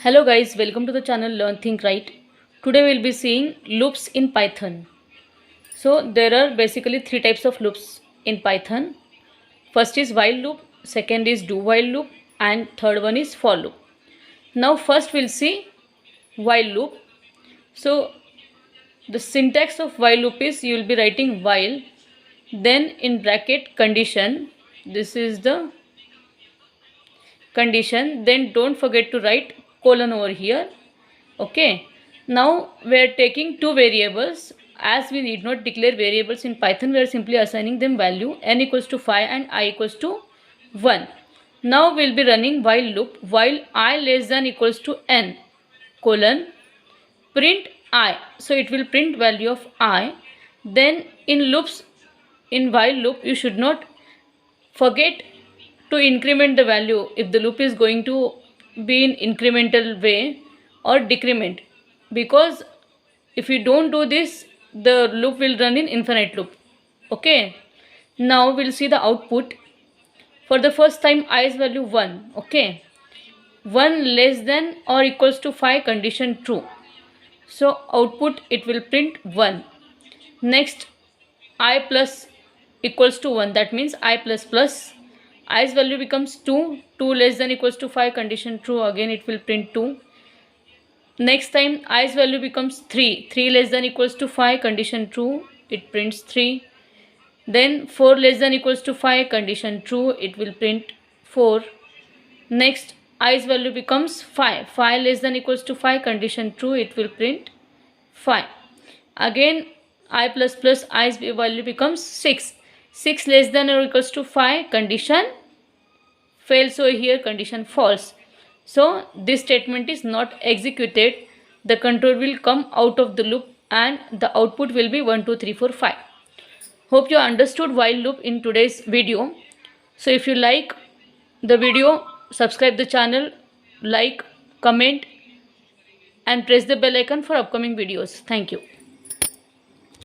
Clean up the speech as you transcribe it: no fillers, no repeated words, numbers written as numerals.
Hello guys, welcome to the channel Learn Think Right. Today we'll be seeing loops in Python. So there are basically three types of loops in Python. First is while loop, second is do while loop, and third one is for loop. Now first we'll see while loop. So the syntax of while loop is you will be writing while, then in bracket condition. This is the condition. Then don't forget to write colon over here. Okay, now we are taking two variables. As we need not declare variables in Python, we are simply assigning them value n equals to 5 and I equals to 1. Now we will be running while loop while I less than equals to n colon print I. So it will print value of I. Then in loops, in while loop, you should not forget to increment the value if the loop is going to be in incremental way or decrement, because if you don't do this the loop will run in infinite loop. Okay, now we'll see the output. For the first time I is value 1. Okay, 1 less than or equals to 5 condition true, so output it will print 1. Next I plus equals to 1, that means I plus plus, i's value becomes 2. 2 less than equals to 5 condition true, again it will print 2. Next time i's value becomes 3. 3 less than equals to 5 condition true, it prints 3. Then 4 less than equals to 5 condition true, it will print 4. Next i's value becomes 5. 5 less than equals to 5 condition true, it will print 5. Again I plus plus i's value becomes 6. 6 less than or equals to 5 condition fails, so here condition false. So this statement is not executed. The control will come out of the loop and the output will be 1 2 3 4 5. Hope you understood while loop in today's video. So if you like the video, subscribe the channel, like, comment and press the bell icon for upcoming videos. Thank you.